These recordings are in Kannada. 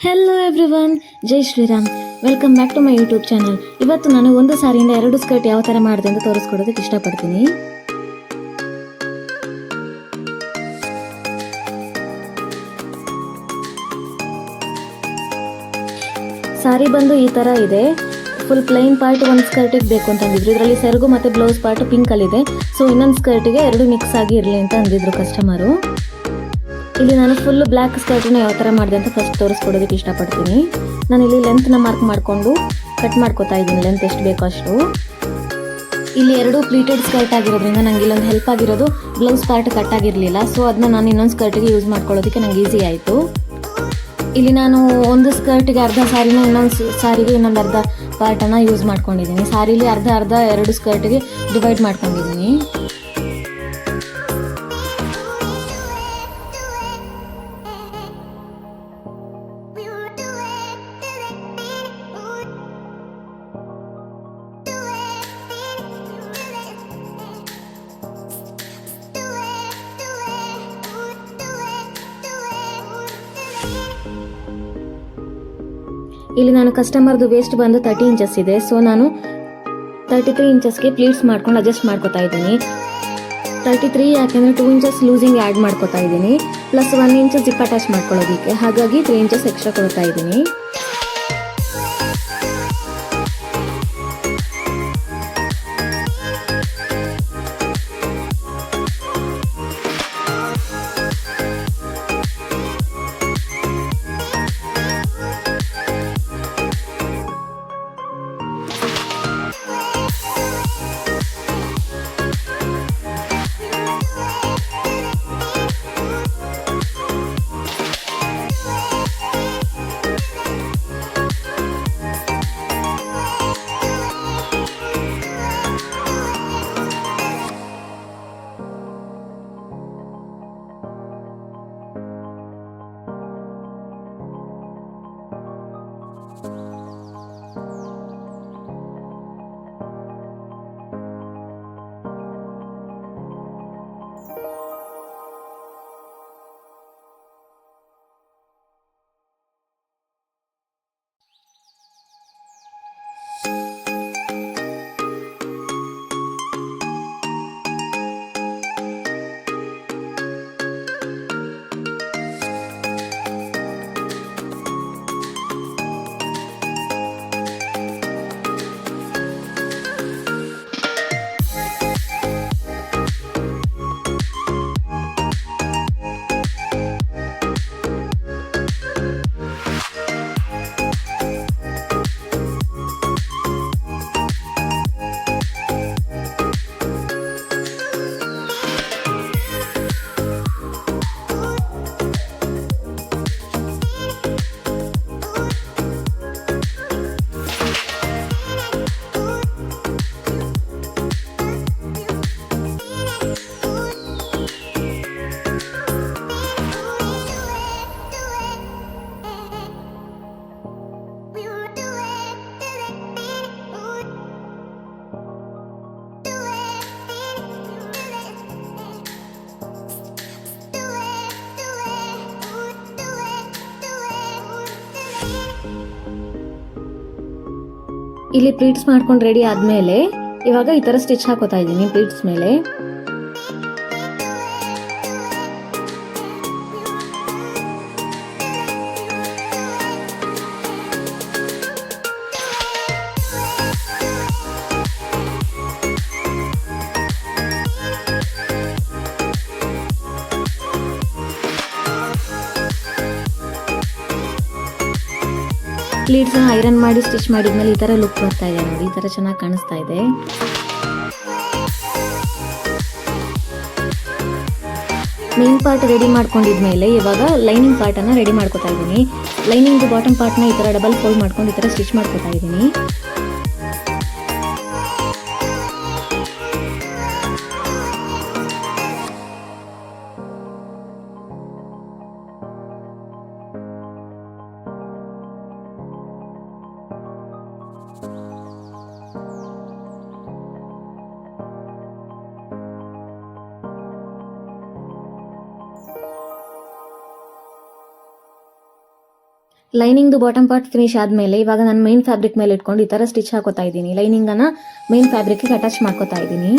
ಹೆಲೋ ಎವ್ರಿವನ್, ಜೈ Shriram. Welcome back to my YouTube channel. ಇವತ್ತು ನಾನು ಒಂದು ಸಾರಿಯಿಂದ 2 ಸ್ಕರ್ಟ್ ಯಾವ ಥರ ಮಾಡಿದೆ ಅಂತ ತೋರಿಸ್ಕೊಡೋದಕ್ಕೆ ಇಷ್ಟಪಡ್ತೀನಿ. ಸಾರಿ ಬಂದು ಈ ಥರ ಇದೆ. ಫುಲ್ ಪ್ಲೈನ್ ಪಾರ್ಟ್ ಒಂದು ಸ್ಕರ್ಟಿಗೆ ಬೇಕು ಅಂತ ಅಂದಿದ್ರು. ಇದರಲ್ಲಿ ಸೆರಗು ಮತ್ತು ಬ್ಲೌಸ್ ಪಾರ್ಟ್ ಪಿಂಕಲ್ಲಿದೆ. ಸೊ ಇನ್ನೊಂದು ಸ್ಕರ್ಟಿಗೆ 2 ಮಿಕ್ಸ್ ಆಗಿ ಇರಲಿ ಅಂತ ಅಂದಿದ್ರು ಕಸ್ಟಮರು. ಇಲ್ಲಿ ನಾನು ಫುಲ್ ಬ್ಲ್ಯಾಕ್ ಸ್ಕರ್ಟನ್ನ ಯಾವ ಥರ ಮಾಡಿದೆ ಅಂತ ಫಸ್ಟ್ ತೋರಿಸ್ಕೊಡೋದಕ್ಕೆ ಇಷ್ಟಪಡ್ತೀನಿ. ನಾನಿಲ್ಲಿ ಲೆಂತ್ನ ಮಾರ್ಕ್ ಮಾಡಿಕೊಂಡು ಕಟ್ ಮಾಡ್ಕೋತಾ ಇದ್ದೀನಿ, ಲೆಂತ್ ಎಷ್ಟು ಬೇಕೋ ಅಷ್ಟು. ಇಲ್ಲಿ 2 ಪ್ಲೀಟೆಡ್ ಸ್ಕರ್ಟ್ ಆಗಿರೋದ್ರಿಂದ ನನಗೆ ಇಲ್ಲೊಂದು ಹೆಲ್ಪ್ ಆಗಿರೋದು ಬ್ಲೌಸ್ ಪಾರ್ಟ್ ಕಟ್ ಆಗಿರಲಿಲ್ಲ. ಸೊ ಅದನ್ನ ನಾನು ಇನ್ನೊಂದು ಸ್ಕರ್ಟಿಗೆ ಯೂಸ್ ಮಾಡ್ಕೊಳ್ಳೋದಕ್ಕೆ ನನಗೆ ಈಸಿ ಆಯಿತು. ಇಲ್ಲಿ ನಾನು ಒಂದು ಸ್ಕರ್ಟಿಗೆ ಅರ್ಧ ಸಾರಿನ, ಇನ್ನೊಂದು ಸಾರಿಗೆ ಇನ್ನೊಂದು ಅರ್ಧ ಪಾರ್ಟನ್ನು ಯೂಸ್ ಮಾಡ್ಕೊಂಡಿದ್ದೀನಿ. ಸಾರಿಲಿ ಅರ್ಧ 2 ಸ್ಕರ್ಟಿಗೆ ಡಿವೈಡ್ ಮಾಡ್ಕೊಂಡಿದ್ದೀನಿ. ಇಲ್ಲಿ ನಾನು ಕಸ್ಟಮರ್ದು ವೇಸ್ಟ್ ಬಂದು 30 ಇಂಚಸ್ ಇದೆ. ಸೊ ನಾನು 33 ಇಂಚಸ್ಗೆ ಪ್ಲೀಟ್ಸ್ ಮಾಡ್ಕೊಂಡು ಅಡ್ಜಸ್ಟ್ ಮಾಡ್ಕೋತಾ ಇದ್ದೀನಿ. 33 ಯಾಕೆಂದರೆ 2 ಇಂಚಸ್ ಲೂಸಿಂಗ್ ಆ್ಯಡ್ ಮಾಡ್ಕೋತಾ ಇದ್ದೀನಿ, ಪ್ಲಸ್ 1 ಇಂಚ್ ಜಿಪ್ ಅಟ್ಯಾಚ್ ಮಾಡ್ಕೊಳ್ಳೋದಕ್ಕೆ. ಹಾಗಾಗಿ 3 ಇಂಚಸ್ ಎಕ್ಸ್ಟ್ರಾ ಕೊಡ್ತಾ ಇದ್ದೀನಿ. ಇಲ್ಲಿ ಪ್ಲೀಟ್ಸ್ ಮಾಡ್ಕೊಂಡು ರೆಡಿ ಆದಮೇಲೆ ಇವಾಗ ಈ ಥರ ಸ್ಟಿಚ್ ಹಾಕೋತಾ ಇದ್ದೀನಿ ಪ್ಲೀಟ್ಸ್ ಮೇಲೆ. ಪ್ಲೀಟ್ಸ್ ಐರನ್ ಮಾಡಿ ಸ್ಟಿಚ್ ಮಾಡಿದ್ಮೇಲೆ ಈ ಥರ ಲುಕ್ ಬರ್ತಾ ಇದೆ ನೋಡಿ, ಈ ಥರ ಚೆನ್ನಾಗಿ ಕಾಣಿಸ್ತಾ ಇದೆ. ಮೇನ್ ಪಾರ್ಟ್ ರೆಡಿ ಮಾಡ್ಕೊಂಡಿದ್ಮೇಲೆ ಇವಾಗ ಲೈನಿಂಗ್ ಪಾರ್ಟನ್ನು ರೆಡಿ ಮಾಡ್ಕೋತಾ ಇದ್ದೀನಿ. ಲೈನಿಂಗ್ ಬಾಟಮ್ ಪಾರ್ಟ್ನ ಈ ಥರ ಡಬಲ್ ಫೋಲ್ಡ್ ಮಾಡ್ಕೊಂಡು ಈ ಥರ ಸ್ಟಿಚ್ ಮಾಡ್ಕೋತಾ ಇದ್ದೀನಿ. ಲೈನಿಂಗ್ದು ಬಾಟಮ್ ಪಾರ್ಟ್ ಫಿನಿಶ್ ಆದಮೇಲೆ ಇವಾಗ ನಾನು ಮೈನ್ ಫ್ಯಾಬ್ರಿಕ್ ಮೇಲೆ ಇಟ್ಕೊಂಡು ಈ ಥರ ಸ್ಟಿಚ್ ಹಾಕೋತಾ ಇದ್ದೀನಿ. ಲೈನಿಂಗನ್ನು ಮೈನ್ ಫ್ಯಾಬ್ರಿಕ್ಗೆ ಅಟ್ಯಾಚ್ ಮಾಡ್ಕೋತಾ ಇದ್ದೀನಿ.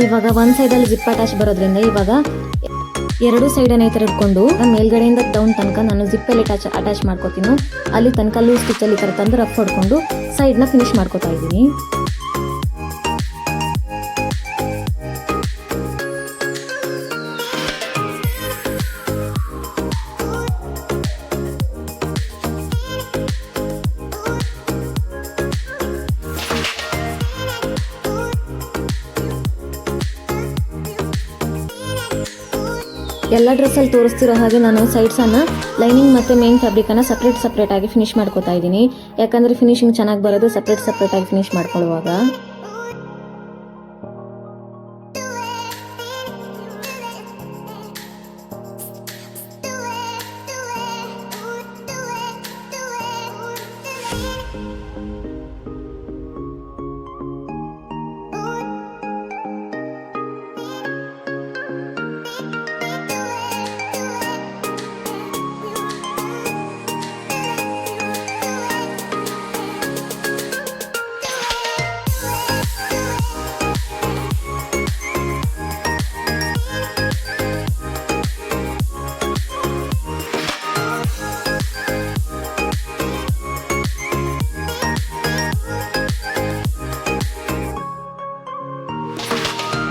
ಇವಾಗ ಒಂದು ಸೈಡಲ್ಲಿ ಜಿಪ್ ಅಟ್ಯಾಚ್ ಬರೋದ್ರಿಂದ ಇವಾಗ ಎರಡು ಸೈಡನ್ನು ಈ ಥರ ಇಟ್ಕೊಂಡು ಮೇಲ್ಗಡೆಯಿಂದ ಡೌನ್ ತನಕ ನಾನು ಜಿಪ್ಪಲ್ಲಿ ಅಟ್ಯಾಚ್ ಮಾಡ್ಕೋತೀನಿ. ಅಲ್ಲಿ ತನಕ ಲೂಸ್ ಸ್ಟಿಚ್ಚಲ್ಲಿ ಈ ಥರ ತಂದು ರಫ್ ಹೊಡ್ಕೊಂಡು ಸೈಡ್ನ ಫಿನಿಶ್ ಮಾಡ್ಕೋತಾ ಇದ್ದೀನಿ. ಎಲ್ಲ ಡ್ರೆಸ್ಸಲ್ಲಿ ತೋರಿಸ್ತಿರೋ ಹಾಗೆ ನಾನು ಸೈಡ್ಸನ್ನು ಲೈನಿಂಗ್ ಮತ್ತು ಮೇನ್ ಫ್ಯಾಬ್ರಿಕನ್ನು ಸಪ್ರೇಟಾಗಿ ಫಿನಿಶ್ ಮಾಡ್ಕೋತಾ ಇದ್ದೀನಿ. ಯಾಕಂದರೆ ಫಿನಿಶಿಂಗ್ ಚೆನ್ನಾಗಿ ಬರೋದು ಸಪ್ರೇಟಾಗಿ ಫಿನಿಶ್ ಮಾಡ್ಕೊಳ್ಳುವಾಗ.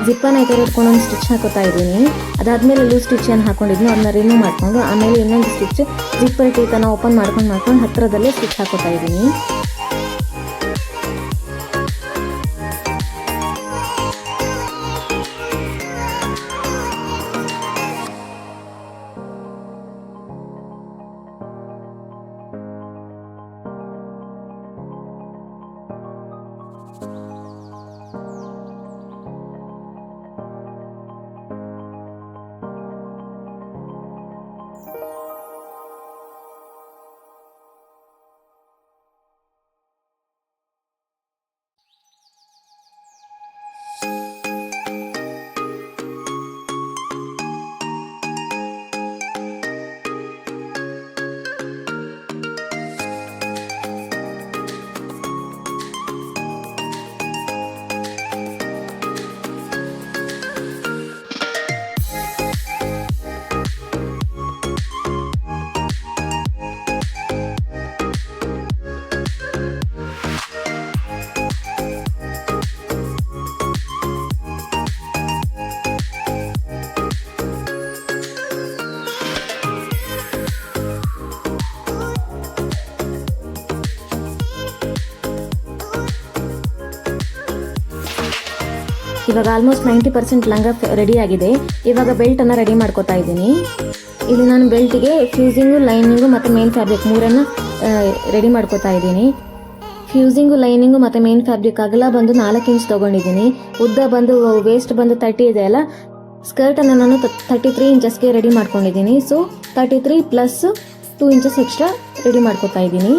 ಜಿಪ್ಪನ್ನು ಈ ಥರ ಇಟ್ಕೊಂಡು ಒಂದು ಸ್ಟಿಚ್ ಹಾಕೋತಾ ಇದ್ದೀನಿ. ಅದಾದಮೇಲೆ ಲೂಸ್ ಸ್ಟಿಚ್ಚನ್ನು ಹಾಕೊಂಡಿದ್ನು, ಅದನ್ನ ರಿಮೂವ್ ಮಾಡಿಕೊಂಡು ಆಮೇಲೆ ಇನ್ನೊಂದು ಸ್ಟಿಚ್ ಜಿಪ್ಪರ್ ಟೀತನ್ನು ಓಪನ್ ಮಾಡ್ಕೊಂಡು ಹತ್ತಿರದಲ್ಲೇ ಸ್ಟಿಚ್ ಹಾಕೋತಾ ಇದ್ದೀನಿ. ಇವಾಗ ಆಲ್ಮೋಸ್ಟ್ 90% ಲಂಗ ರೆಡಿ ಆಗಿದೆ. ಇವಾಗ ಬೆಲ್ಟನ್ನು ರೆಡಿ ಮಾಡ್ಕೋತಾ ಇದ್ದೀನಿ. ಇಲ್ಲಿ ನಾನು ಬೆಲ್ಟಿಗೆ ಫ್ಯೂಸಿಂಗು, ಲೈನಿಂಗು ಮತ್ತು ಮೇನ್ ಫ್ಯಾಬ್ರಿಕ್ ಮೂರನ್ನು ರೆಡಿ ಮಾಡ್ಕೋತಾ ಇದ್ದೀನಿ. ಫ್ಯೂಸಿಂಗು, ಲೈನಿಂಗು ಮತ್ತು ಮೇನ್ ಫ್ಯಾಬ್ರಿಕ್ ಅಗಲ ಬಂದು 4 ಇಂಚ್ ತೊಗೊಂಡಿದ್ದೀನಿ. ಉದ್ದ ಬಂದು ವೇಸ್ಟ್ ಬಂದು 30 ಇದೆ ಅಲ್ಲ, ಸ್ಕರ್ಟನ್ನು ನಾನು 33 ಇಂಚಸ್ಗೆ ರೆಡಿ ಮಾಡ್ಕೊಂಡಿದ್ದೀನಿ. So 33 plus 2 inches extra ready ಮಾಡ್ಕೋತಾ ಇದ್ದೀನಿ.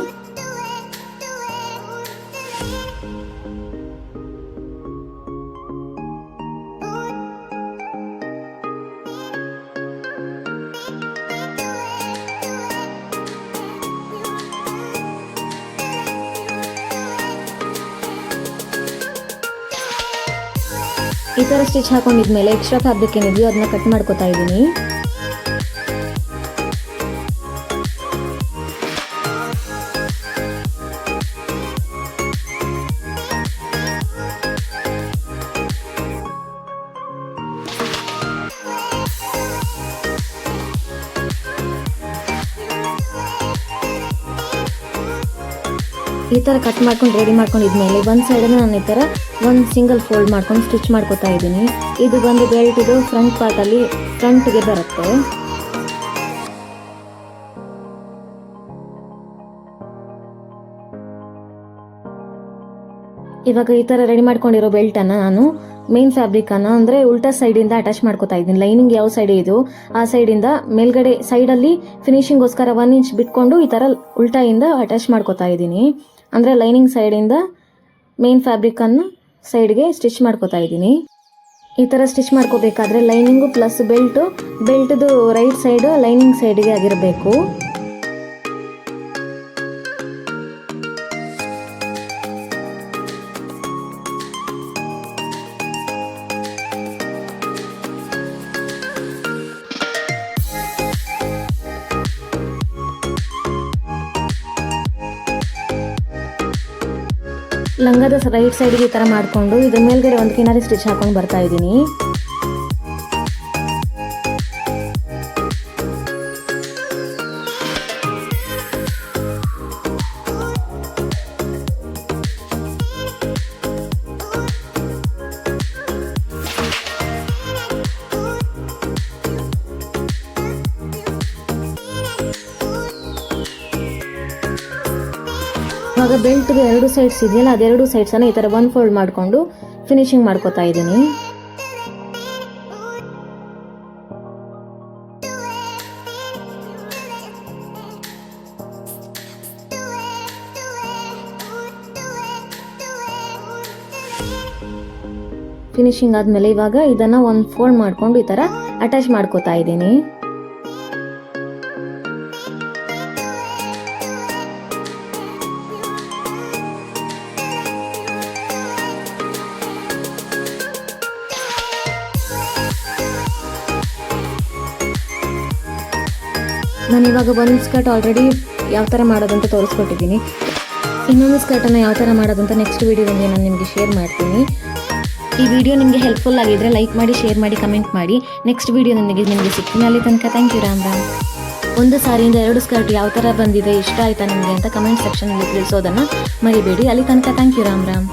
ಈ ಥರ ಸ್ಟಿಚ್ ಹಾಕೊಂಡಿದ್ಮೇಲೆ ಎಕ್ಸ್ಟ್ರಾ ಫ್ಯಾಬ್ರಿಕ್ ಏನಿದೆಯೋ ಅದನ್ನ ಕಟ್ ಮಾಡ್ಕೋತಾ ಇದ್ದೀನಿ. ಈ ಥರ ಕಟ್ ಮಾಡ್ಕೊಂಡು ರೆಡಿ ಮಾಡ್ಕೊಂಡಿದ್ಮೇಲೆ ಒಂದು ಸೈಡನ್ನು ನಾನು ಈ ಥರ ಒಂದು ಸಿಂಗಲ್ ಫೋಲ್ಡ್ ಮಾಡ್ಕೊಂಡು ಸ್ಟಿಚ್ ಮಾಡ್ಕೋತಾ ಇದ್ದೀನಿ. ಇದು ಬಂದು ಬೆಲ್ಟ್ ಇದು ಫ್ರಂಟ್ ಪಾರ್ಟಲ್ಲಿ ಫ್ರಂಟ್ಗೆ ಬರುತ್ತೆ. ಇವಾಗ ಈ ಥರ ರೆಡಿ ಮಾಡ್ಕೊಂಡಿರೋ ಬೆಲ್ಟನ್ನು ನಾನು ಮೇನ್ ಫ್ಯಾಬ್ರಿಕನ್ನು ಅಂದರೆ ಉಲ್ಟಾ ಸೈಡಿಂದ ಅಟ್ಯಾಚ್ ಮಾಡ್ಕೋತಾ ಇದ್ದೀನಿ. ಲೈನಿಂಗ್ ಯಾವ ಸೈಡ್ ಇದು ಆ ಸೈಡಿಂದ ಮೇಲ್ಗಡೆ ಸೈಡಲ್ಲಿ ಫಿನಿಶಿಂಗ್ಗೋಸ್ಕರ 1 ಇಂಚ್ ಬಿಟ್ಕೊಂಡು ಈ ಥರ ಉಲ್ಟಾಯಿಂದ ಅಟ್ಯಾಚ್ ಮಾಡ್ಕೋತಾ ಇದ್ದೀನಿ. ಅಂದರೆ ಲೈನಿಂಗ್ ಸೈಡಿಂದ ಮೇನ್ ಫ್ಯಾಬ್ರಿಕನ್ನು ಸೈಡ್ಗೆ ಸ್ಟಿಚ್ ಮಾಡ್ಕೋತಾ ಇದ್ದೀನಿ. ಈ ಥರ ಸ್ಟಿಚ್ ಮಾಡ್ಕೋಬೇಕಾದ್ರೆ ಲೈನಿಂಗು ಪ್ಲಸ್ ಬೆಲ್ಟ್ದು ರೈಟ್ ಸೈಡ್ ಲೈನಿಂಗ್ ಸೈಡ್ಗೆ ಆಗಿರಬೇಕು. ಲಂಗದ ರೈಟ್ ಸೈಡ್ಗೆ ಈ ಥರ ಮಾಡಿಕೊಂಡು ಇದ್ರ ಮೇಲ್ಗಡೆ ಒಂದು ಕಿನಾರಿ ಸ್ಟಿಚ್ ಹಾಕೊಂಡು ಬರ್ತಾ ಇದ್ದೀನಿ. ಇವಾಗ ಬೆಲ್ಟ್ಗೆ 2 ಸೈಡ್ಸ್ ಇದೆಯಲ್ಲ ಅದೆರಡು ಸೈಡ್ಸನ್ನು ಈ ಥರ 1 ಫೋಲ್ಡ್ ಮಾಡಿಕೊಂಡು ಫಿನಿಶಿಂಗ್ ಮಾಡ್ಕೋತಾ ಇದ್ದೀನಿ. ಫಿನಿಶಿಂಗ್ ಆದಮೇಲೆ ಇವಾಗ ಇದನ್ನು 1 ಫೋಲ್ಡ್ ಮಾಡಿಕೊಂಡು ಈ ಥರ ಅಟ್ಯಾಚ್ ಮಾಡ್ಕೋತಾ ಇದ್ದೀನಿ. ನಾನು ಇವಾಗ ಒಂದು ಸ್ಕರ್ಟ್ ಆಲ್ರೆಡಿ ಯಾವ ಥರ ಮಾಡೋದಂತ ತೋರಿಸ್ಕೊಟ್ಟಿದ್ದೀನಿ. ಇನ್ನೊಂದು ಸ್ಕರ್ಟನ್ನು ಯಾವ ಥರ ಮಾಡೋದಂತ ನೆಕ್ಸ್ಟ್ ವೀಡಿಯೋದಲ್ಲಿ ನಾನು ನಿಮಗೆ ಶೇರ್ ಮಾಡ್ತೀನಿ. ಈ ವಿಡಿಯೋ ನಿಮಗೆ ಹೆಲ್ಪ್ಫುಲ್ ಆಗಿದ್ದರೆ ಲೈಕ್ ಮಾಡಿ, ಶೇರ್ ಮಾಡಿ, ಕಮೆಂಟ್ ಮಾಡಿ. ನೆಕ್ಸ್ಟ್ ವಿಡಿಯೋ ನಿಮಗೆ ಸಿಗ್ತೀನಿ. ಅಲ್ಲಿ ತನಕ ಥ್ಯಾಂಕ್ ಯು. ರಾಮ್ ರಾಮ್. ಒಂದು ಸಾರಿಯಿಂದ 2 ಸ್ಕರ್ಟ್ ಯಾವ ಥರ ಬಂದಿದೆ, ಇಷ್ಟ ಆಯಿತಾ ನಿಮಗೆ ಅಂತ ಕಮೆಂಟ್ ಸೆಕ್ಷನಲ್ಲಿ ತಿಳಿಸೋದನ್ನು ಮರಿಬೇಡಿ. ಅಲ್ಲಿ ತನಕ ಥ್ಯಾಂಕ್ ಯು. ರಾಮ್ ರಾಮ್.